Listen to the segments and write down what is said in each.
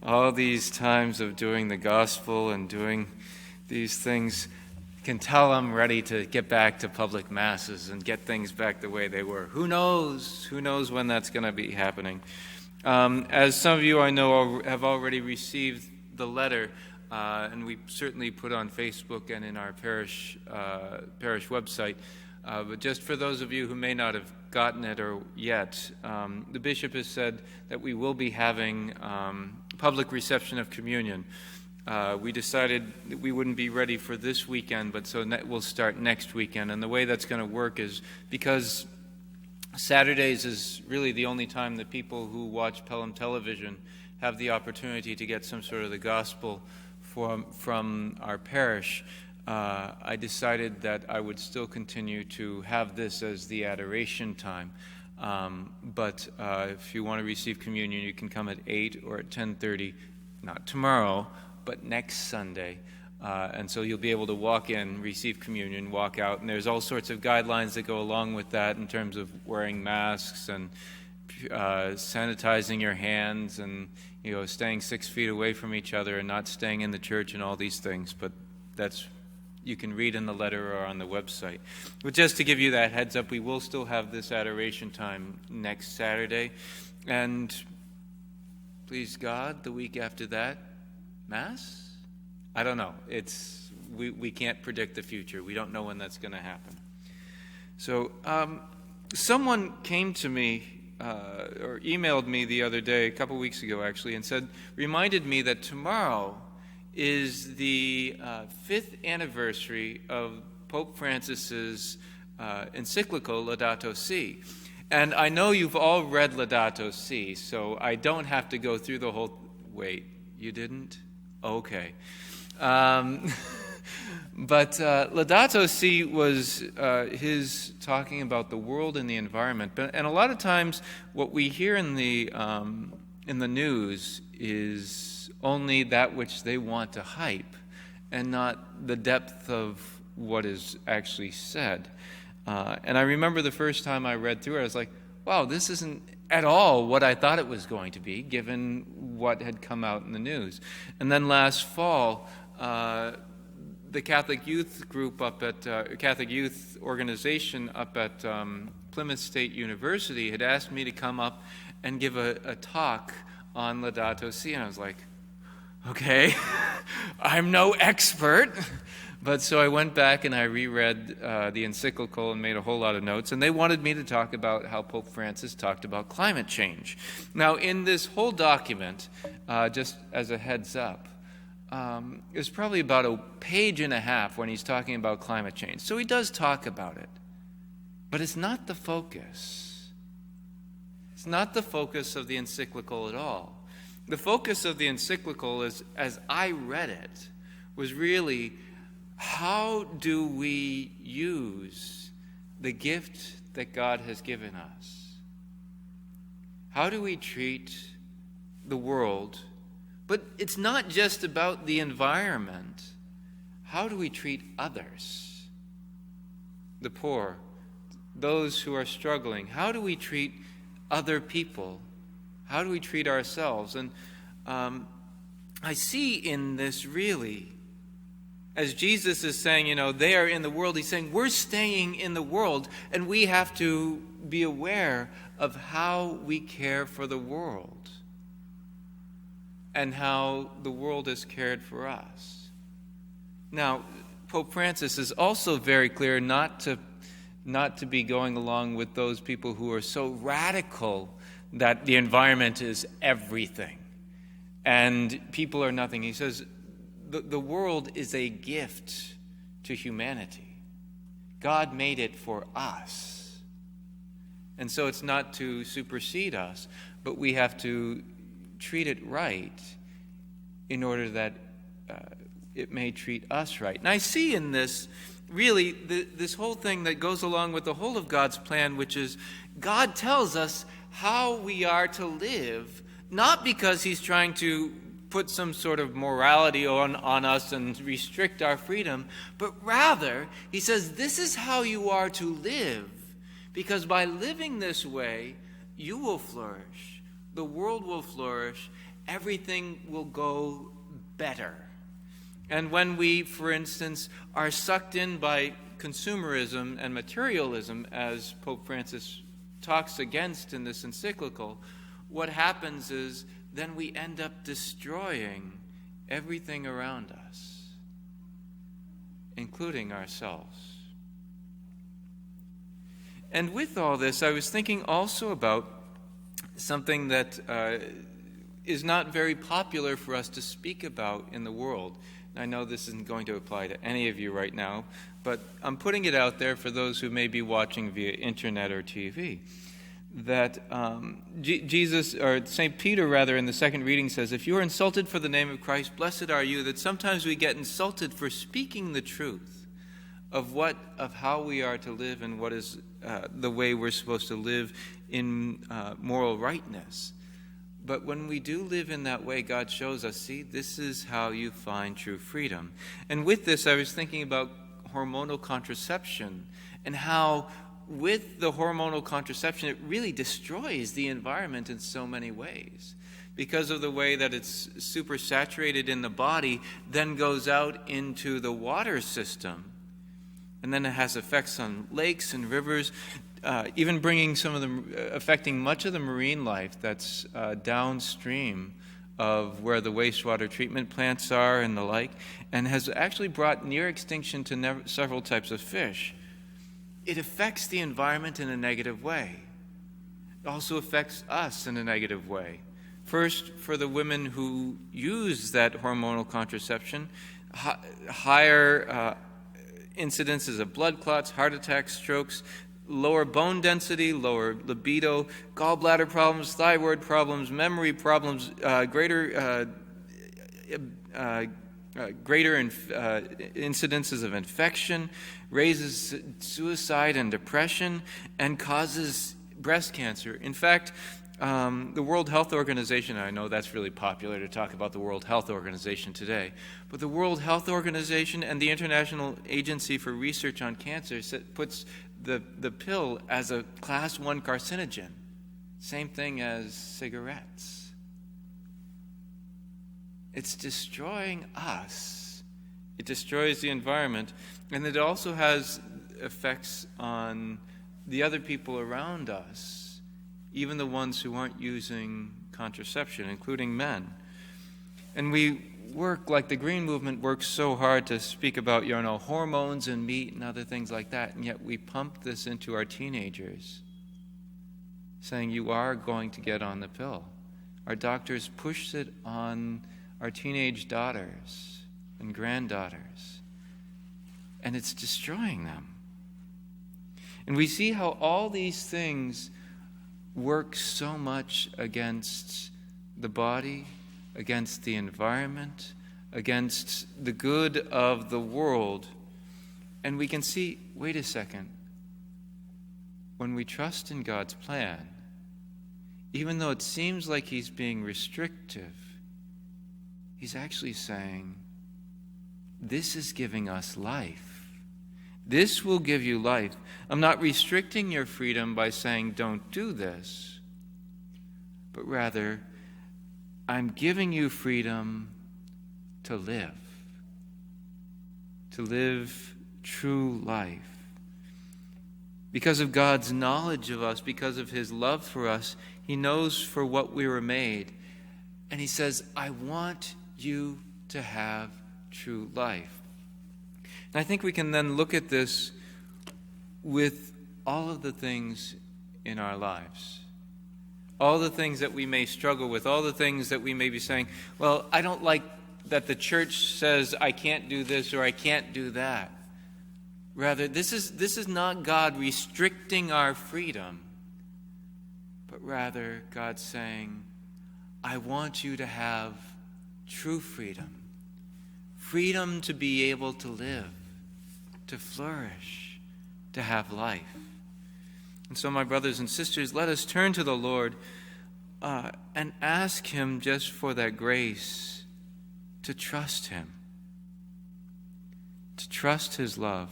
all these times of doing the gospel and doing these things, can tell I'm ready to get back to public masses and get things back the way they were. Who knows? Who knows when that's going to be happening? As some of you I know have already received the letter, and we certainly put on Facebook and in our parish website. But just for those of you who may not have gotten it or yet, the bishop has said that we will be having public reception of communion. We decided that we wouldn't be ready for this weekend, but so we'll start next weekend. And the way that's going to work is because Saturdays is really the only time that people who watch Pelham Television have the opportunity to get some sort of the gospel from our parish. I decided that I would still continue to have this as the adoration time. But if you want to receive communion, you can come at 8 or at 10:30, not tomorrow, but next Sunday. And so you'll be able to walk in, receive communion, walk out. And there's all sorts of guidelines that go along with that in terms of wearing masks and sanitizing your hands and staying 6 feet away from each other and not staying in the church and all these things. But you can read in the letter or on the website. But just to give you that heads up, we will still have this adoration time next Saturday. And please God, the week after that, Mass? I don't know. We can't predict the future. We don't know when that's going to happen. So someone came to me or emailed me the other day, a couple weeks ago actually, and reminded me that tomorrow is the 5th anniversary of Pope Francis's encyclical Laudato Si. And I know you've all read Laudato Si, so I don't have to go through the whole... Wait, you didn't? Okay. But Laudato Si was his talking about the world and the environment. And a lot of times what we hear in the news is only that which they want to hype and not the depth of what is actually said. And I remember the first time I read through it, I was like, wow, this isn't at all what I thought it was going to be, given what had come out in the news. And then last fall, the Catholic Youth group Catholic Youth organization up at Plymouth State University had asked me to come up and give a talk on Laudato Si, and I was like, okay, I'm no expert. But so I went back and I reread the encyclical and made a whole lot of notes, and they wanted me to talk about how Pope Francis talked about climate change. Now, in this whole document, just as a heads up, it's probably about a page and a half when he's talking about climate change. So he does talk about it, but it's not the focus. It's not the focus of the encyclical at all. The focus of the encyclical, as I read it, was really, how do we use the gift that God has given us? How do we treat the world? But it's not just about the environment. How do we treat others? The poor, those who are struggling. How do we treat other people? How do we treat ourselves? And I see in this really, as Jesus is saying, they are in the world, he's saying we're staying in the world, and we have to be aware of how we care for the world and how the world is cared for us. Now, Pope Francis is also very clear not to be going along with those people who are so radical that the environment is everything and people are nothing. He says the world is a gift to humanity. God made it for us. And so it's not to supersede us, but we have to treat it right in order that it may treat us right. And I see in this really this whole thing that goes along with the whole of God's plan, which is God tells us how we are to live, not because he's trying to put some sort of morality on us and restrict our freedom, but rather he says this is how you are to live, because by living this way you will flourish. the world will flourish, everything will go better. And when we, for instance, are sucked in by consumerism and materialism, as Pope Francis talks against in this encyclical, what happens is then we end up destroying everything around us, including ourselves. And with all this, I was thinking also about something that is not very popular for us to speak about in the world. I know this isn't going to apply to any of you right now, but I'm putting it out there for those who may be watching via internet or TV, that Jesus, or St. Peter rather, in the second reading says, if you are insulted for the name of Christ, blessed are you. That sometimes we get insulted for speaking the truth of how we are to live and what is the way we're supposed to live in moral rightness. But when we do live in that way, God shows us, see, this is how you find true freedom. And with this, I was thinking about hormonal contraception and how with the hormonal contraception, it really destroys the environment in so many ways. Because of the way that it's super saturated in the body, then goes out into the water system. And then it has effects on lakes and rivers, even bringing affecting much of the marine life that's downstream of where the wastewater treatment plants are and the like, and has actually brought near extinction to several types of fish. It affects the environment in a negative way. It also affects us in a negative way. First, for the women who use that hormonal contraception, higher incidences of blood clots, heart attacks, strokes, lower bone density, lower libido, gallbladder problems, thyroid problems, memory problems, greater incidences of infection, raises suicide and depression, and causes breast cancer. In fact, the World Health Organization, I know that's really popular to talk about the World Health Organization today, but the World Health Organization and the International Agency for Research on Cancer puts the pill as a class 1 carcinogen, same thing as cigarettes. It's destroying us. It destroys the environment, and it also has effects on the other people around us, even the ones who aren't using contraception, including men. And we work, like the Green Movement works so hard to speak about, hormones and meat and other things like that, and yet we pump this into our teenagers, saying you are going to get on the pill. Our doctors push it on our teenage daughters and granddaughters, and it's destroying them. And we see how all these things work so much against the body, against the environment, against the good of the world. And we can see, wait a second, when we trust in God's plan, even though it seems like he's being restrictive, he's actually saying, this is giving us life. This will give you life. I'm not restricting your freedom by saying don't do this, but rather I'm giving you freedom to live true life. Because of God's knowledge of us, because of his love for us, he knows for what we were made. And he says, I want you to have true life. And I think we can then look at this with all of the things in our lives. All the things that we may struggle with, all the things that we may be saying, well, I don't like that the church says I can't do this or I can't do that. Rather, this is not God restricting our freedom, but rather God saying, I want you to have true freedom. Freedom to be able to live, to flourish, to have life. And so, my brothers and sisters, let us turn to the Lord and ask him just for that grace to trust him, to trust his love.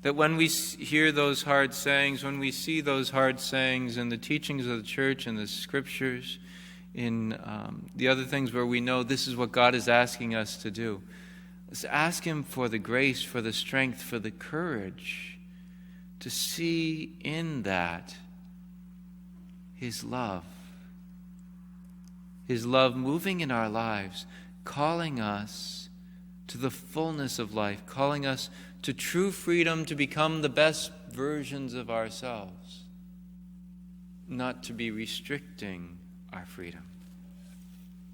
That when we hear those hard sayings, when we see those hard sayings in the teachings of the church and the scriptures, in the other things where we know this is what God is asking us to do, let's ask Him for the grace, for the strength, for the courage to see in that His love. His love moving in our lives, calling us to the fullness of life, calling us to true freedom, to become the best versions of ourselves, not to be restricting our freedom.